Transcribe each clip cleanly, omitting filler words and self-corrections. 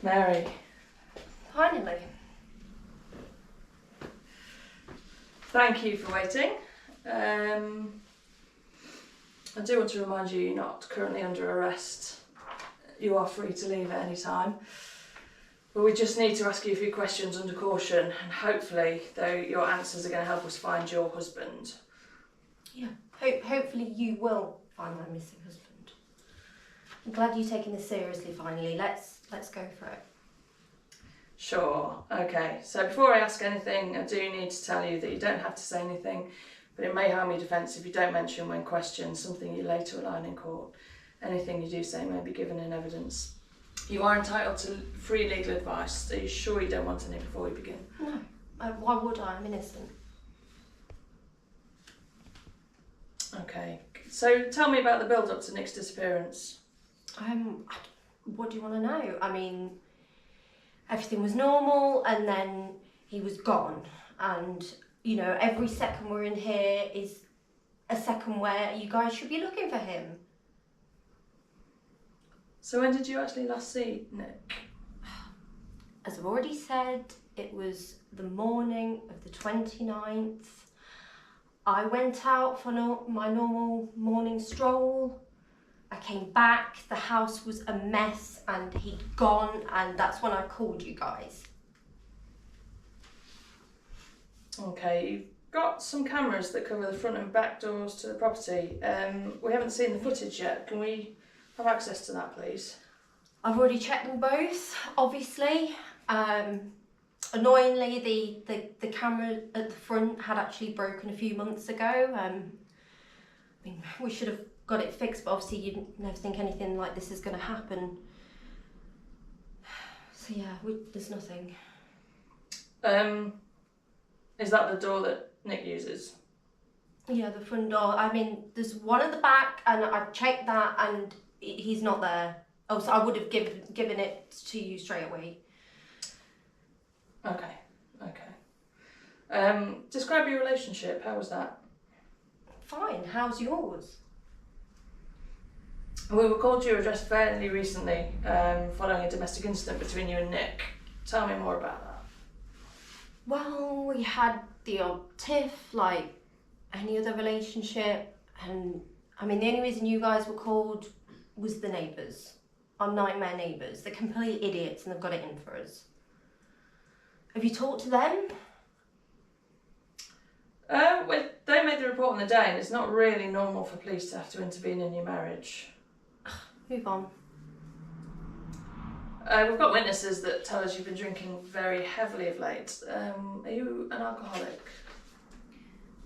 Mary. Finally. Thank you for waiting. I do want to remind you you're not currently under arrest. You are free to leave at any time. But we just need to ask you a few questions under caution, and hopefully, though, your answers are going to help us find your husband. Yeah, hopefully you will find my missing husband. I'm glad you're taking this seriously finally. Let's go for it. Sure, okay. So before I ask anything, I do need to tell you that you don't have to say anything, but it may harm your defence if you don't mention when questioned something you later align in court. Anything you do say may be given in evidence. You are entitled to free legal advice. Are you sure you don't want any before we begin? No. Why would I? I'm innocent. Okay. So tell me about the build-up to Nick's disappearance. What do you want to know? I mean, everything was normal and then he was gone. And, you know, every second we're in here is a second where you guys should be looking for him. So when did you actually last see Nick? As I've already said, it was the morning of the 29th. I went out for my normal morning stroll. I came back, the house was a mess and he'd gone, and that's when I called you guys. Okay, you've got some cameras that cover the front and back doors to the property. We haven't seen the footage yet. Can we have access to that, please? I've already checked them both, obviously. Annoyingly, the camera at the front had actually broken a few months ago. I mean, we should have got it fixed, but obviously you'd never think anything like this is going to happen. So yeah, there's nothing. Is that the door that Nick uses? Yeah, the front door. I mean, there's one at the back, and I checked that, and he's not there. Oh, so I would have given it to you straight away. Okay. Describe your relationship. How was that? Fine. How's yours? We were called to your address fairly recently, following a domestic incident between you and Nick. Tell me more about that. Well, we had the odd tiff, like any other relationship, and I mean, the only reason you guys were called was the neighbours. Our nightmare neighbours. They're complete idiots and they've got it in for us. Have you talked to them? They made the report on the day, and it's not really normal for police to have to intervene in your marriage. Move on. We've got witnesses that tell us you've been drinking very heavily of late. Are you an alcoholic?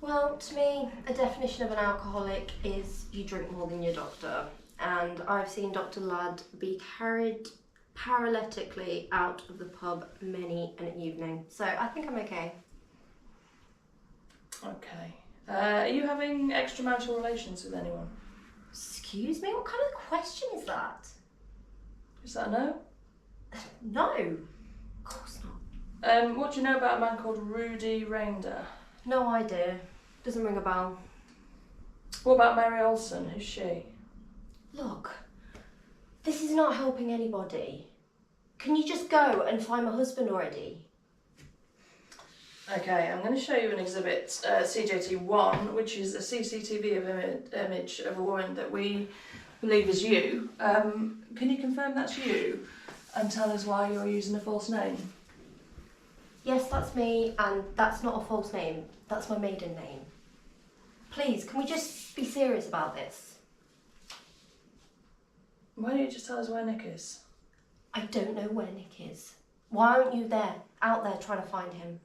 Well, to me, a definition of an alcoholic is you drink more than your doctor. And I've seen Dr. Ladd be carried paralytically out of the pub many an evening. So I think I'm okay. Okay. Are you having extramarital relations with anyone? Excuse me? What kind of question is that? Is that a no? No. Of course not. What do you know about a man called Rudy Rainder? No idea. Doesn't ring a bell. What about Mary Olsen? Who's she? Look, this is not helping anybody. Can you just go and find my husband already? Okay, I'm going to show you an exhibit, CJT1, which is a CCTV image of a woman that we believe is you. Can you confirm that's you and tell us why you're using a false name? Yes, that's me, and that's not a false name. That's my maiden name. Please, can we just be serious about this? Why don't you just tell us where Nick is? I don't know where Nick is. Why aren't you out there trying to find him?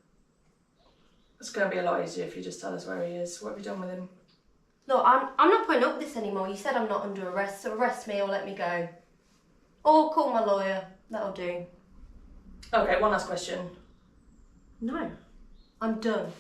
It's going to be a lot easier if you just tell us where he is. What have you done with him? Look, I'm not putting up with this anymore. You said I'm not under arrest, so arrest me or let me go. Or call my lawyer. That'll do. Okay, one last question. No, I'm done.